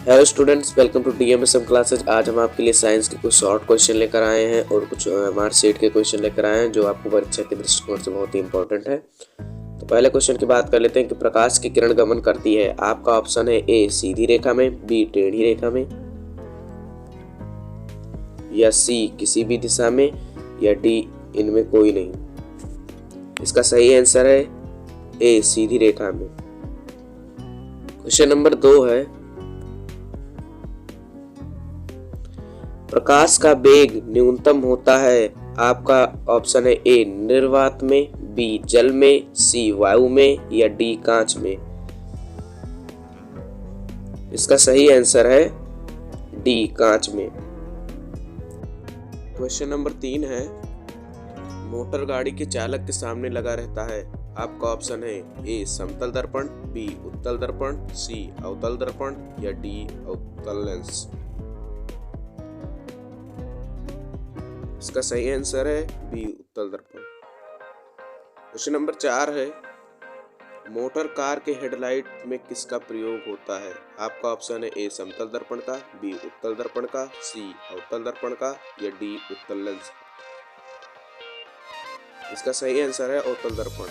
Hello students, welcome to DMSM classes. आज हम आपके लिए साइंस के कुछ शॉर्ट क्वेश्चन लेकर आए हैं और कुछ मार्कशीट के क्वेश्चन लेकर आए हैं जो आपको परीक्षा के दृष्टिकोण से बहुत ही इंपॉर्टेंट है। तो पहले क्वेश्चन की बात कर लेते हैं कि प्रकाश की किरण गमन करती है। आपका ऑप्शन है ए सीधी रेखा में, बी टेढ़ी रेखा में, या सी किसी भी दिशा में, या डी इनमें कोई नहीं। इसका सही आंसर है ए सीधी रेखा में। क्वेश्चन नंबर 2 है, प्रकाश का वेग न्यूनतम होता है। आपका ऑप्शन है ए निर्वात में, बी जल में, सी वायु में, या डी कांच में। इसका सही आंसर है डी कांच में। क्वेश्चन नंबर 3 है, मोटर गाड़ी के चालक के सामने लगा रहता है। आपका ऑप्शन है ए समतल दर्पण, बी उत्तल दर्पण, सी अवतल दर्पण, या डी अवतल लेंस। इसका सही आंसर है बी उत्तल दर्पण। क्वेश्चन नंबर 4 है, मोटर कार के हेडलाइट में किसका प्रयोग होता है। आपका ऑप्शन है ए समतल दर्पण का, बी उत्तल दर्पण का, सी अवतल दर्पण का, या डी उत्तल लेंस। इसका सही आंसर है अवतल दर्पण।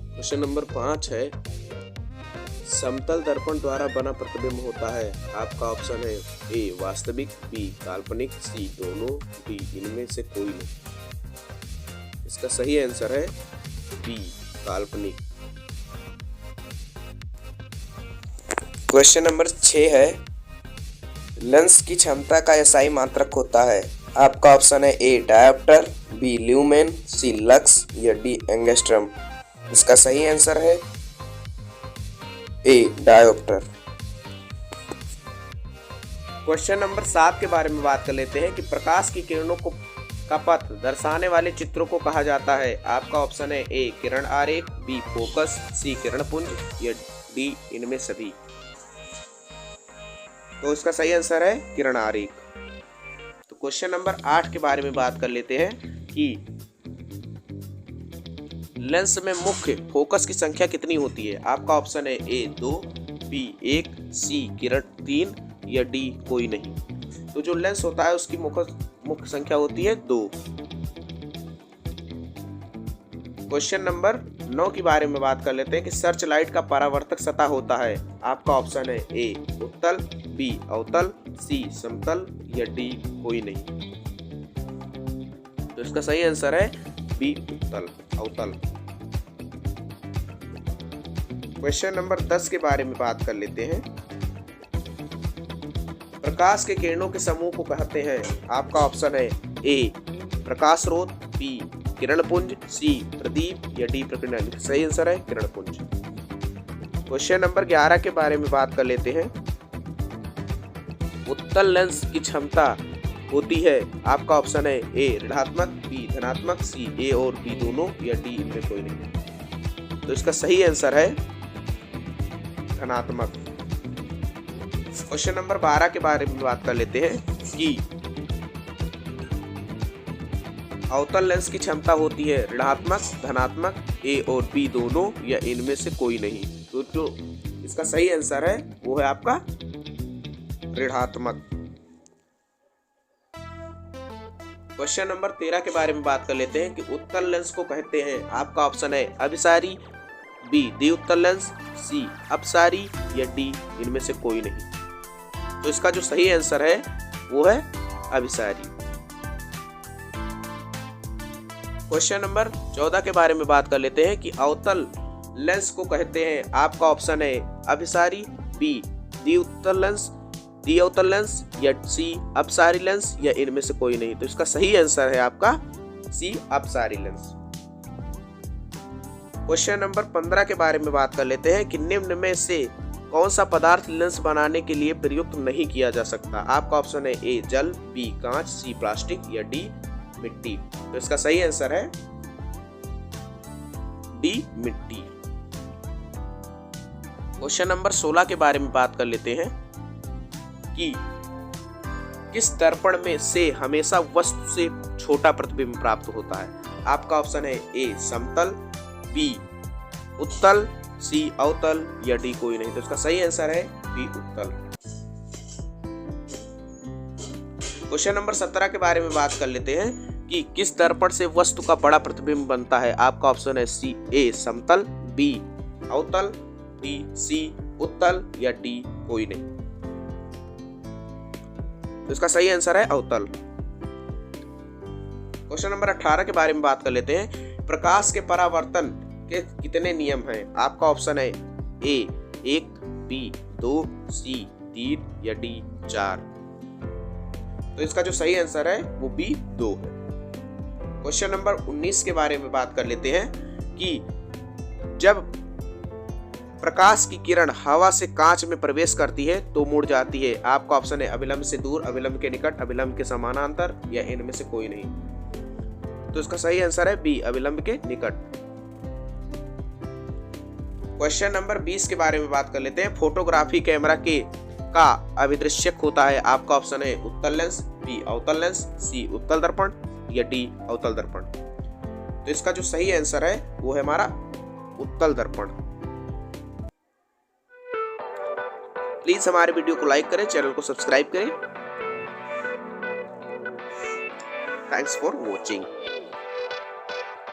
क्वेश्चन नंबर 5 है, समतल दर्पण द्वारा बना प्रतिबिंब होता है। आपका ऑप्शन है ए वास्तविक, बी काल्पनिक, सी दोनों, डी इनमें से कोई नहीं। इसका सही आंसर है बी काल्पनिक। क्वेश्चन नंबर 6 है, लेंस की क्षमता का एसआई मात्रक होता है। आपका ऑप्शन है ए डायोप्टर, बी ल्यूमेन, सी लक्स, या डी एंगस्ट्रम। इसका सही आंसर है ए डायोप्टर। क्वेश्चन नंबर 7 के बारे में बात कर लेते हैं कि प्रकाश की किरणों को का पथ दर्शाने वाले चित्रों को कहा जाता है। आपका ऑप्शन है ए किरण आरेख, बी फोकस, सी किरण पुंज, या डी इनमें सभी। तो इसका सही आंसर है किरण आरेख। तो क्वेश्चन नंबर 8 के बारे में बात कर लेते हैं कि लेंस में मुख्य फोकस की संख्या कितनी होती है। आपका ऑप्शन है ए 2, बी 1, सी किरण 3, या डी कोई नहीं। तो जो लेंस होता है उसकी मुख्य संख्या होती है 2। क्वेश्चन नंबर 9 के बारे में बात कर लेते हैं कि सर्च लाइट का परावर्तक सतह होता है। आपका ऑप्शन है ए उत्तल, बी अवतल, सी समतल, या डी कोई नहीं। तो इसका सही आंसर है बी उत्तल अवतल। क्वेश्चन नंबर 10 के बारे में बात कर लेते हैं, प्रकाश के किरणों के समूह को कहते हैं। आपका ऑप्शन है ए प्रकाश स्रोत, बी किरण पुंज, सी प्रदीप, या डी प्रकीर्णन। सही आंसर है किरण पुंज। क्वेश्चन नंबर 11 के बारे में बात कर लेते हैं, उत्तल लेंस की क्षमता होती है। आपका ऑप्शन है ए ऋणात्मक, बी धनात्मक, सी ए और बी दोनों, या डी इनमें कोई नहीं। तो इसका सही आंसर है धनात्मक। क्वेश्चन नंबर 12 के बारे में बात कर लेते हैं कि अवतल लेंस की क्षमता होती है ऋणात्मक, धनात्मक, ए और बी दोनों, या इनमें से कोई नहीं। तो जो इसका सही आंसर है वो है आपका ऋणात्मक। क्वेश्चन नंबर 13 के बारे में बात कर लेते हैं कि उत्तल लेंस को कहते हैं। आपका ऑप्शन है अभिसारी, बी द्वि उत्तल लेंस, सी अपसारी, या डी इनमें से कोई नहीं। तो इसका जो सही आंसर है वो है अभिसारी। क्वेश्चन नंबर 14 के बारे में बात कर लेते हैं कि अवतल लेंस को कहते हैं। आपका ऑप्शन है अभिसारी, बी द्वि उत्तल लेंस, द्वि अवतल लेंस, या सी अपसारी लेंस, या इनमें से कोई नहीं। तो इसका सही आंसर है आपका सी अपसारी लेंस। क्वेश्चन नंबर 15 के बारे में बात कर लेते हैं कि निम्न में से कौन सा पदार्थ लेंस बनाने के लिए प्रयुक्त नहीं किया जा सकता। आपका ऑप्शन है ए जल, बी कांच, सी प्लास्टिक, या डी मिट्टी। तो इसका सही आंसर है डी मिट्टी। क्वेश्चन नंबर 16 के बारे में बात कर लेते हैं कि किस दर्पण में से हमेशा वस्तु से छोटा प्रतिबिंब प्राप्त होता है। आपका ऑप्शन है ए समतल, बी उत्तल, सी अवतल, या डी कोई नहीं। तो इसका सही आंसर है बी उत्तल। क्वेश्चन नंबर 17 के बारे में बात कर लेते हैं कि किस दर्पण से वस्तु का बड़ा प्रतिबिंब बनता है। आपका ऑप्शन है सी ए समतल, बी अवतल, डी सी उत्तल या डी कोई नहीं। तो इसका सही आंसर है अवतल। क्वेश्चन नंबर 18 के बारे में बात कर लेते हैं। प्रकाश के परावर्तन के कितने नियम हैं। आपका ऑप्शन है ए 1, बी 2, सी 3 या डी 4। तो इसका जो सही आंसर है वो बी 2 है। क्वेश्चन नंबर 19 के बारे में बात कर लेते हैं कि जब प्रकाश की किरण हवा से कांच में प्रवेश करती है तो मुड़ जाती है। आपका ऑप्शन है अभिलंब से दूर, अभिलंब के निकट, अभिलंब के समानांतर या इनमें से कोई नहीं। तो इसका सही आंसर है बी अभिलंब के निकट। क्वेश्चन नंबर 20 के बारे में बात कर लेते हैं। फोटोग्राफी कैमरा का अभिदृश्यक होता है। आपका ऑप्शन है उत्तल लेंस, बी अवतल लेंस, सी उत्तल दर्पण या डी अवतल दर्पण। तो इसका जो सही आंसर है वो है हमारा उत्तल दर्पण। प्लीज हमारे वीडियो को लाइक करें, चैनल को सब्सक्राइब करें। Thanks for watching.